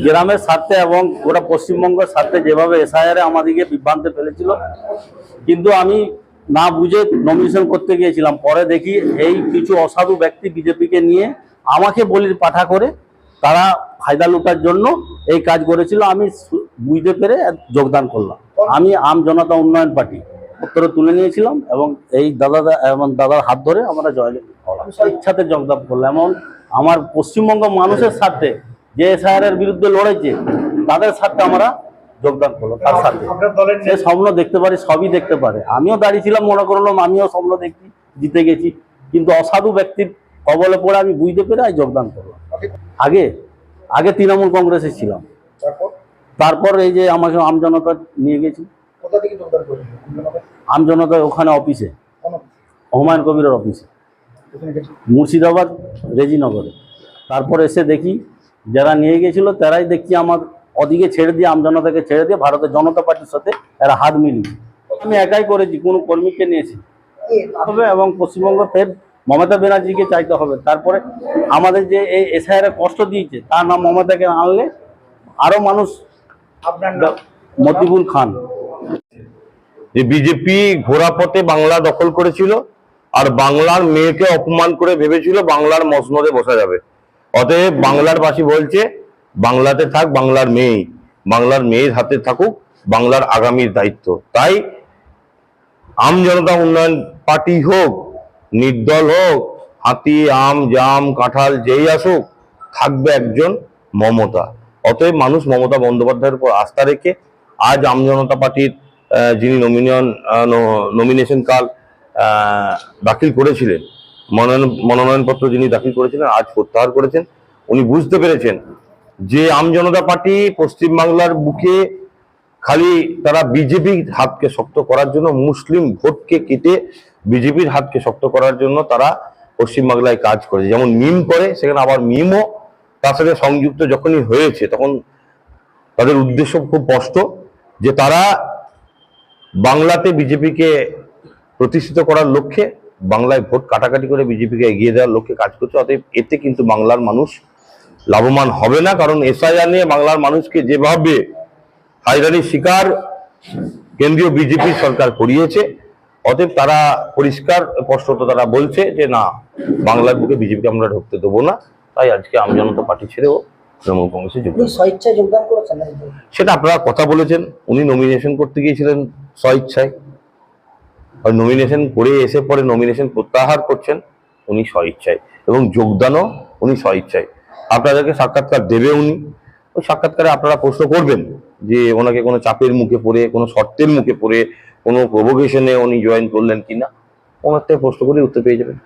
গ্রামের স্বার্থে এবং গোটা পশ্চিমবঙ্গের স্বার্থে যেভাবে এসআইআর আমাদেরকে বিভ্রান্তে ফেলেছিল, কিন্তু আমি না বুঝে নমিনেশন করতে গিয়েছিলাম। পরে দেখি এই কিছু অসাধু ব্যক্তি বিজেপিকে নিয়ে আমাকে বলির পাঠা করে তারা ফায়দা লুটার জন্য এই কাজ করেছিল। আমি বুঝতে পেরে যোগদান করলাম। আমি আম জনতা উন্নয়ন পার্টি উত্তরে তুলে নিয়েছিলাম এবং এই দাদার হাত ধরে আমরা জয়লাভ করলাম, ইচ্ছাতে যোগদান করলাম। এমন আমার পশ্চিমবঙ্গ মানুষের স্বার্থে যে এসআইআর বিরুদ্ধে লড়েছে তাদের সাথে আমরা যোগদান করলো। তার সাথে সে স্বপ্ন দেখতে পারে, সবই দেখতে পারে। আমিও দাঁড়িয়েছিলাম, মনে করলাম আমিও স্বপ্ন দেখছি, জিতে গেছি, কিন্তু অসাধু ব্যক্তির কবলে পড়ে আমি বুঝতে পেরে যোগদান করলাম। আগে তৃণমূল কংগ্রেসে ছিলাম, তারপর এই যে আমাকে আমজনতা নিয়ে গেছি। আমজনতা ওখানে অফিসে, হুমায়ুন কবিরের অফিসে, মুর্শিদাবাদ রেজিনগরে। তারপর এসে দেখি যারা নিয়ে গেছিল তারাই দেখছি আমার ওদিকে ছেড়ে দিয়ে, আমজনতাকে ছেড়ে দিয়ে ভারতের জনতা পার্টির সাথে এরা হাত মিলিয়ে। আমি একাই করেছি, কোনো কর্মীকে নিয়েছি হবে এবং পশ্চিমবঙ্গ ফের মমতা ব্যানার্জিকে চাইতে হবে। তারপরে আমাদের যে এই এসআইআর কষ্ট দিয়েছে তার নাম মমতাকে আনলে আরো মানুষ। আপনার নাম? মতিবুল খান। যে বিজেপি ঘোড়া পথে বাংলা দখল করেছিল আর বাংলার মেয়েকে অপমান করে ভেবেছিল বাংলার মসনদে বসা যাবে। অতএব বাংলার বাসী বলছে বাংলাতে থাক বাংলার মেয়ে, বাংলার মেয়ের হাতে থাকুক বাংলার আগামীর দায়িত্ব। তাই আম জনতা উন্নয়ন পার্টি হোক, নির্দল হোক, হাতি, আম, জাম, কাঁঠাল যেই আসুক, থাকবে একজন মমতা। অতএব মানুষ মমতা বন্দ্যোপাধ্যায়ের উপর আস্থা রেখে আজ আম জনতা পার্টির যিনি নমিনেশন কাল দাখিল করেছিলেন, মনোনয়নপত্র যিনি দাখিল করেছিলেন, আজ প্রত্যাহার করেছেন। উনি বুঝতে পেরেছেন যে আম জনতা পার্টি পশ্চিমবাংলার বুকে খালি তারা বিজেপির হাতকে শক্ত করার জন্য, মুসলিম ভোটকে কেটে বিজেপির হাতকে শক্ত করার জন্য তারা পশ্চিমবাংলায় কাজ করেছে। যেমন মিম করে, সেখানে আবার মিমও তার সাথে সংযুক্ত যখনই হয়েছে, তখন তাদের উদ্দেশ্য খুব স্পষ্ট যে তারা বাংলাতে বিজেপিকে প্রতিষ্ঠিত করার লক্ষ্যে, বাংলায় ভোট কাটাকাটি করে বিজেপিকে এগিয়ে দেওয়ার লক্ষ্যে কাজ করছে। অতএব এতে কিন্তু বাংলার মানুষ লাভবান হবে না, কারণ এসআইআর নিয়ে বাংলার মানুষকে যেভাবে হয়রানির শিকার কেন্দ্রীয় বিজেপি সরকার করিয়েছে, অতএব তারা পরিষ্কার স্পষ্টত তারা বলছে যে না, বাংলার বুকে বিজেপিকে আমরা ঢুকতে দেবো না। তাই আজকে আম জনতা পার্টি ছেড়েও তৃণমূল কংগ্রেসে যোগদান করেছেন। সেটা আপনারা কথা বলেছেন, উনি নমিনেশন করতে গিয়েছিলেন স্বইচ্ছায়, আর নমিনেশন করে এসে পরে নমিনেশন প্রত্যাহার করছেন উনি স্বইচ্ছায়, এবং যোগদানও উনি স্বইচ্ছায়। আপনাদেরকে সাক্ষাৎকার দেবে উনি, ওই সাক্ষাৎকারে আপনারা প্রশ্ন করবেন যে ওনাকে কোনো চাপের মুখে পড়ে, কোনো শর্তের মুখে পড়ে, কোনো প্রভোকেশনে উনি জয়েন করলেন কিনা, ওনার থেকে প্রশ্ন করে উত্তর পেয়ে যাবেন।